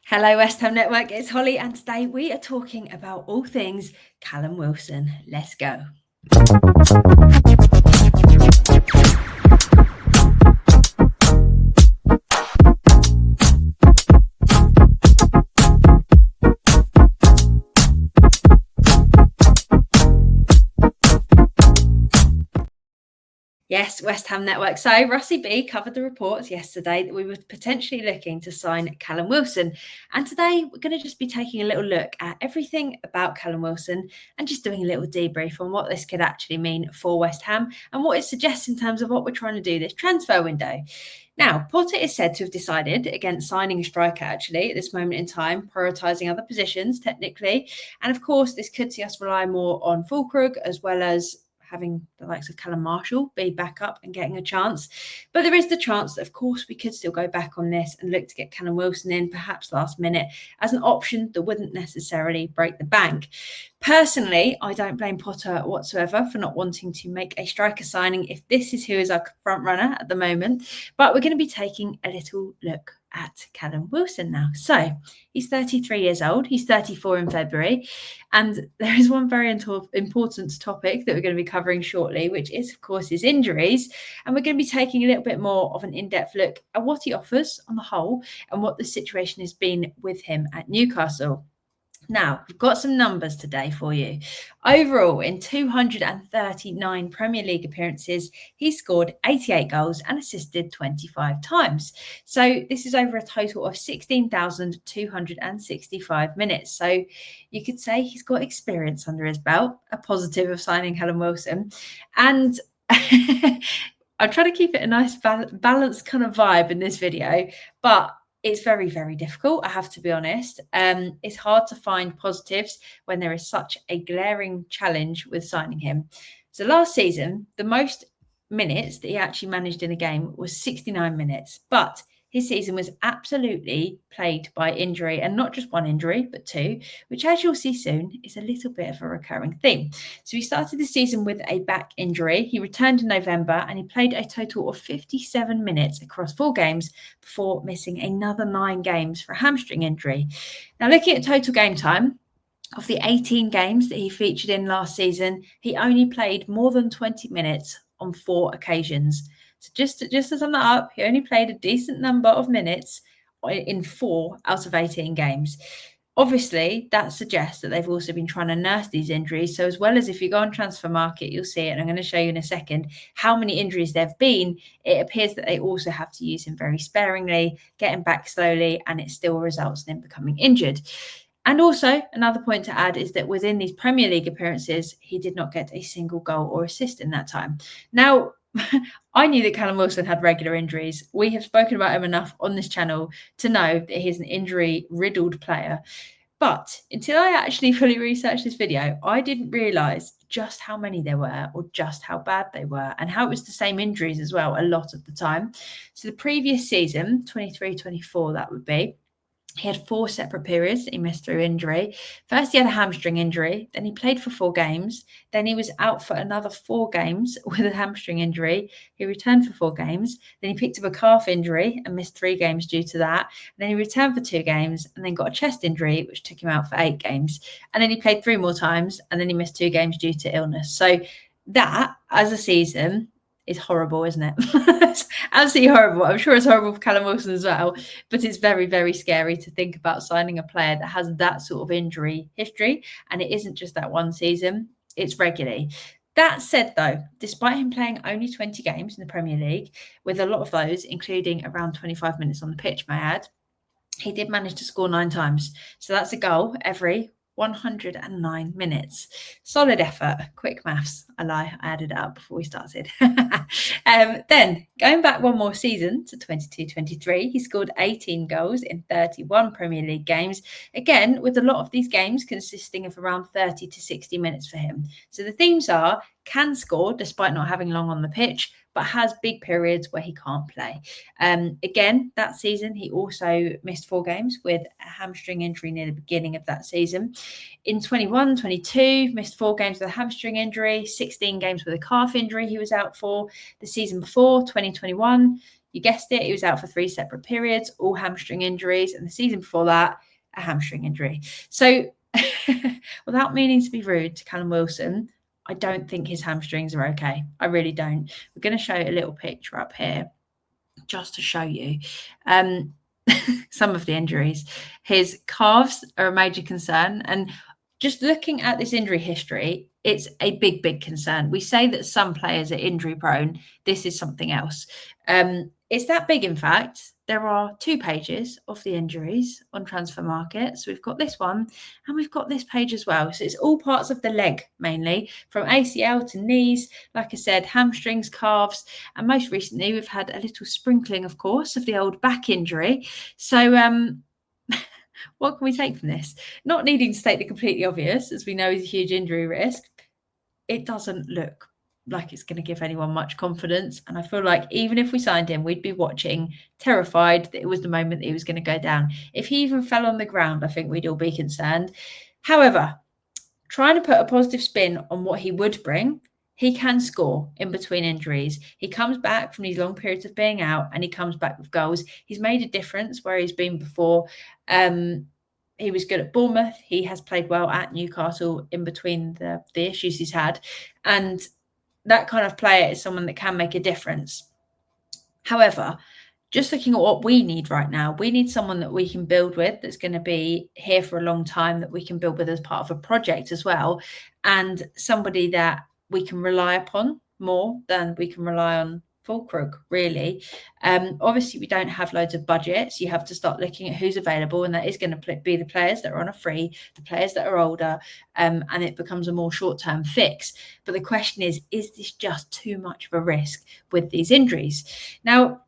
Hello, West Ham Network. It's Holly, and today we are talking about all things Callum Wilson. Let's go. Yes, West Ham Network. So Russie B covered the reports yesterday that we were potentially looking to sign Callum Wilson. And today we're going to just be taking a little look at everything about Callum Wilson and just doing a little debrief on what this could actually mean for West Ham and what it suggests in terms of what we're trying to do this transfer window. Now, Potter is said to have decided against signing a striker actually at this moment in time, prioritising other positions technically. And of course, this could see us rely more on Fulkrug as well as having the likes of Callum Marshall be back up and getting a chance. But there is the chance that, of course, we could still go back on this and look to get Callum Wilson in, perhaps last minute, as an option that wouldn't necessarily break the bank. Personally, I don't blame Potter whatsoever for not wanting to make a striker signing if this is who is our front runner at the moment. But we're going to be taking a little look at Callum Wilson now. So he's 33 years old. He's 34 in February. And there is one very important topic that we're going to be covering shortly, which is, of course, his injuries. And we're going to be taking a little bit more of an in-depth look at what he offers on the whole and what the situation has been with him at Newcastle. Now, we've got some numbers today for you. Overall, in 239 Premier League appearances, he scored 88 goals and assisted 25 times. So this is over a total of 16,265 minutes. So you could say he's got experience under his belt, a positive of signing Callum Wilson. And I'm trying to keep it a nice balanced kind of vibe in this video, but it's very, very difficult, I have to be honest. It's hard to find positives when there is such a glaring challenge with signing him. So last season, the most minutes that he actually managed in a game was 69 minutes. But his season was absolutely plagued by injury, and not just one injury, but two, which, as you'll see soon, is a little bit of a recurring theme. So he started the season with a back injury. He returned in November and he played a total of 57 minutes across 4 games before missing another 9 games for a hamstring injury. Now, looking at total game time, of the 18 games that he featured in last season, he only played more than 20 minutes on 4 occasions. So just to sum that up, he only played a decent number of minutes in 4 out of 18 games. Obviously, that suggests that they've also been trying to nurse these injuries. So as well as if you go on Transfer Market, you'll see it, and I'm going to show you in a second how many injuries there have been. It appears that they also have to use him very sparingly, get him back slowly, and it still results in him becoming injured. And also, another point to add is that within these Premier League appearances, he did not get a single goal or assist in that time. Now, I knew that Callum Wilson had regular injuries. We have spoken about him enough on this channel to know that he's an injury-riddled player. But until I actually fully researched this video, I didn't realise just how many there were or just how bad they were and how it was the same injuries as well a lot of the time. So the previous season, 23-24, that would be, he had 4 separate periods that he missed through injury. First, he had a hamstring injury. Then he played for 4 games. Then he was out for another 4 games with a hamstring injury. He returned for 4 games. Then he picked up a calf injury and missed 3 games due to that. And then he returned for 2 games and then got a chest injury, which took him out for 8 games. And then he played 3 more times and then he missed 2 games due to illness. So that, as a season, is horrible, isn't it? It's absolutely horrible. I'm sure it's horrible for Callum Wilson as well, but it's very, very scary to think about signing a player that has that sort of injury history, and it isn't just that one season, it's regularly. That said, though, despite him playing only 20 games in the Premier League, with a lot of those, including around 25 minutes on the pitch, may I add, he did manage to score 9 times. So that's a goal every 109 minutes. Solid effort. Quick maths. I lie. I added it up before we started. Then, going back one more season to 22-23, he scored 18 goals in 31 Premier League games. Again, with a lot of these games consisting of around 30 to 60 minutes for him. So the themes are, can score despite not having long on the pitch, but has big periods where he can't play. Again, that season, he also missed 4 games with a hamstring injury near the beginning of that season. In 21-22, missed 4 games with a hamstring injury, 16 games with a calf injury he was out for. The season before, 2021, You guessed it, he was out for 3 separate periods, all hamstring injuries, and the season before that, a hamstring injury. So without meaning to be rude to Callum Wilson, I don't think his hamstrings are okay. I really don't. We're going to show a little picture up here just to show you some of the injuries. His calves are a major concern. And just looking at this injury history, it's a big, big concern. We say that some players are injury prone. This is something else. It's that big, in fact. There are 2 pages of the injuries on Transfer Market. So we've got this one and we've got this page as well. So it's all parts of the leg, mainly from ACL to knees, like I said, hamstrings, calves, and most recently we've had a little sprinkling, of course, of the old back injury. So what can we take from this? Not needing to state the completely obvious, as we know he's a huge injury risk, it doesn't look like it's going to give anyone much confidence. And I feel like even if we signed him, we'd be watching terrified that it was the moment that he was going to go down. If he even fell on the ground, I think we'd all be concerned. However, trying to put a positive spin on what he would bring, he can score in between injuries. He comes back from these long periods of being out and he comes back with goals. He's made a difference where he's been before. He was good at Bournemouth. He has played well at Newcastle in between the issues he's had. And that kind of player is someone that can make a difference. However, just looking at what we need right now, we need someone that we can build with, that's going to be here for a long time, that we can build with as part of a project as well, and somebody that we can rely upon more than we can rely on Fulkrug, really. Obviously, we don't have loads of budgets. You have to start looking at who's available, and that is going to be the players that are on a free, the players that are older, and it becomes a more short-term fix. But the question is this just too much of a risk with these injuries? Now,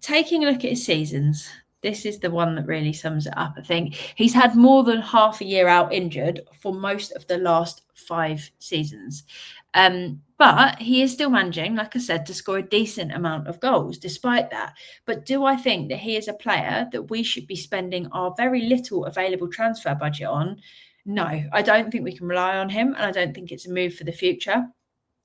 taking a look at his seasons, this is the one that really sums it up, I think. He's had more than half a year out injured for most of the last 5 seasons. But he is still managing, like I said, to score a decent amount of goals despite that. But do I think that he is a player that we should be spending our very little available transfer budget on? No, I don't think we can rely on him, and I don't think it's a move for the future.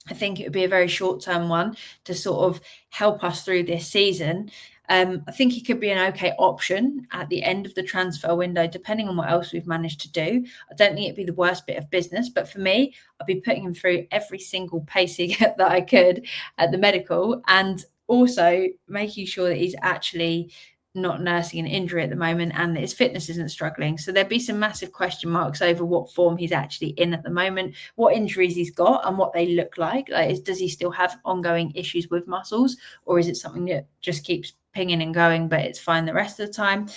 I think it would be a very short-term one to sort of help us through this season. I think he could be an okay option at the end of the transfer window, depending on what else we've managed to do. I don't think it'd be the worst bit of business, but for me, I'd be putting him through every single pacing that I could at the medical, and also making sure that he's actually not nursing an injury at the moment and that his fitness isn't struggling. So there'd be some massive question marks over what form he's actually in at the moment, what injuries he's got and what they look like. Does he still have ongoing issues with muscles, or is it something that just keeps pinging and going, but it's fine the rest of the time?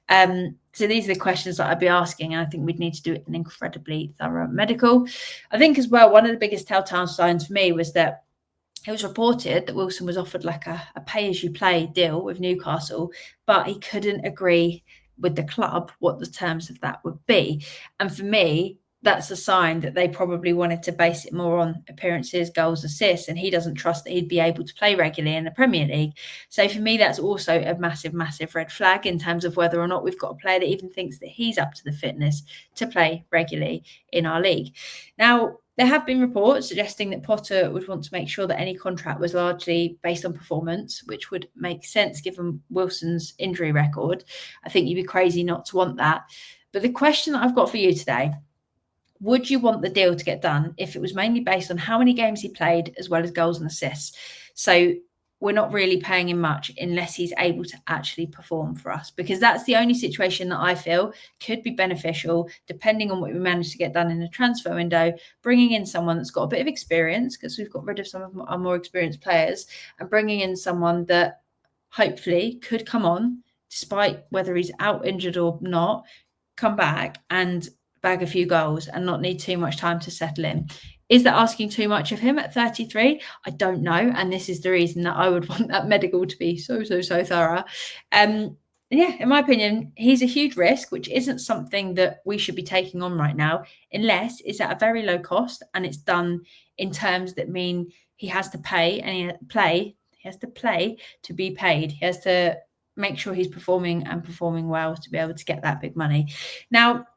So these are the questions that I'd be asking, and I think we'd need to do an incredibly thorough medical. I think as well, one of the biggest telltale signs for me was that it was reported that Wilson was offered like a pay-as-you-play deal with Newcastle, but he couldn't agree with the club what the terms of that would be. And for me, that's a sign that they probably wanted to base it more on appearances, goals, assists, and he doesn't trust that he'd be able to play regularly in the Premier League. So for me, that's also a massive, massive red flag in terms of whether or not we've got a player that even thinks that he's up to the fitness to play regularly in our league. Now, there have been reports suggesting that Potter would want to make sure that any contract was largely based on performance, which would make sense given Wilson's injury record. I think you'd be crazy not to want that. But the question that I've got for you today, would you want the deal to get done if it was mainly based on how many games he played as well as goals and assists? So we're not really paying him much unless he's able to actually perform for us, because that's the only situation that I feel could be beneficial, depending on what we manage to get done in the transfer window, bringing in someone that's got a bit of experience, because we've got rid of some of our more experienced players, and bringing in someone that hopefully could come on, despite whether he's out injured or not, come back and bag a few goals and not need too much time to settle in. Is that asking too much of him at 33? I don't know. And this is the reason that I would want that medical to be so thorough. Yeah, in my opinion, he's a huge risk, which isn't something that we should be taking on right now, unless it's at a very low cost and it's done in terms that mean he has to pay and he has to play to be paid. He has to make sure he's performing and performing well to be able to get that big money. Now,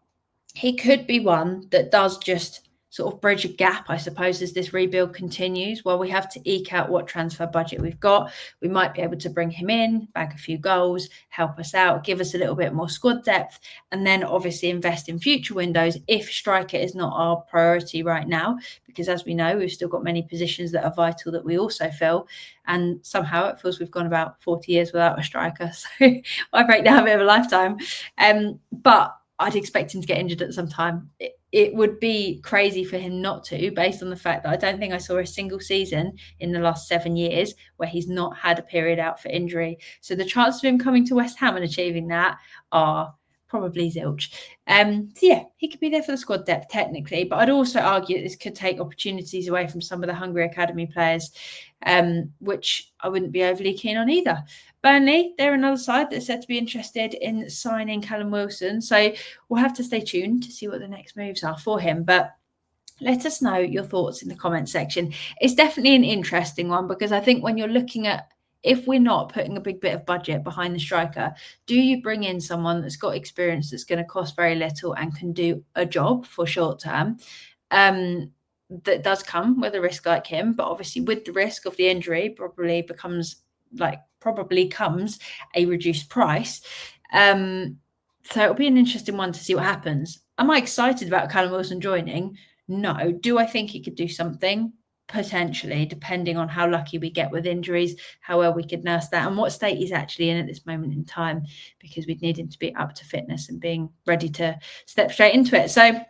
he could be one that does just sort of bridge a gap, I suppose, as this rebuild continues. While we have to eke out what transfer budget we've got, we might be able to bring him in, bag a few goals, help us out, give us a little bit more squad depth, and then obviously invest in future windows if striker is not our priority right now. Because as we know, we've still got many positions that are vital that we also fill. And somehow it feels we've gone about 40 years without a striker. So I break down a bit of a lifetime. But I'd expect him to get injured at some time. It would be crazy for him not to, based on the fact that I don't think I saw a single season in the last 7 years where he's not had a period out for injury. So the chances of him coming to West Ham and achieving that are probably zilch. So yeah, he could be there for the squad depth technically, but I'd also argue that this could take opportunities away from some of the hungry academy players, which I wouldn't be overly keen on either. Burnley, they're another side that's said to be interested in signing Callum Wilson. So we'll have to stay tuned to see what the next moves are for him. But let us know your thoughts in the comment section. It's definitely an interesting one because I think when you're looking at, if we're not putting a big bit of budget behind the striker, do you bring in someone that's got experience that's going to cost very little and can do a job for short term? That does come with a risk like him, but obviously with the risk of the injury probably comes a reduced price. So it'll be an interesting one to see what happens. Am I excited about Callum Wilson joining? No. Do I think he could do something? Potentially, depending on how lucky we get with injuries, how well we could nurse that, and what state he's actually in at this moment in time, because we'd need him to be up to fitness and being ready to step straight into it. So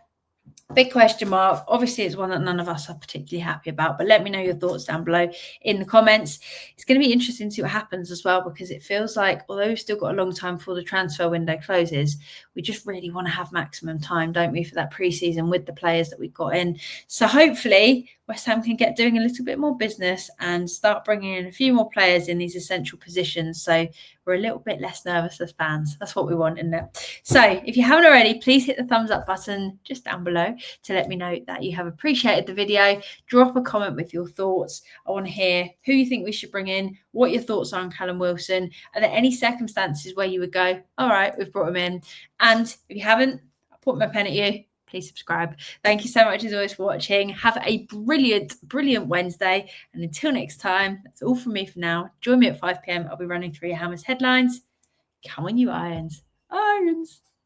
big question mark. Obviously, it's one that none of us are particularly happy about, but let me know your thoughts down below in the comments. It's going to be interesting to see what happens as well, because it feels like, although we've still got a long time before the transfer window closes, we just really want to have maximum time, don't we, for that pre-season with the players that we've got in. So hopefully West Ham can get doing a little bit more business and start bringing in a few more players in these essential positions, so we're a little bit less nervous as fans. That's what we want, isn't it? So if you haven't already, please hit the thumbs up button just down below to let me know that you have appreciated the video. Drop a comment with your thoughts. I want to hear who you think we should bring in, what your thoughts are on Callum Wilson. Are there any circumstances where you would go, all right, we've brought him in? And if you haven't, I'll put my pen at you. Please subscribe. Thank you so much as always for watching. Have a brilliant, brilliant Wednesday. And until next time, that's all from me for now. Join me at 5 p.m. I'll be running through your Hammers headlines. Come on, you Irons. Irons.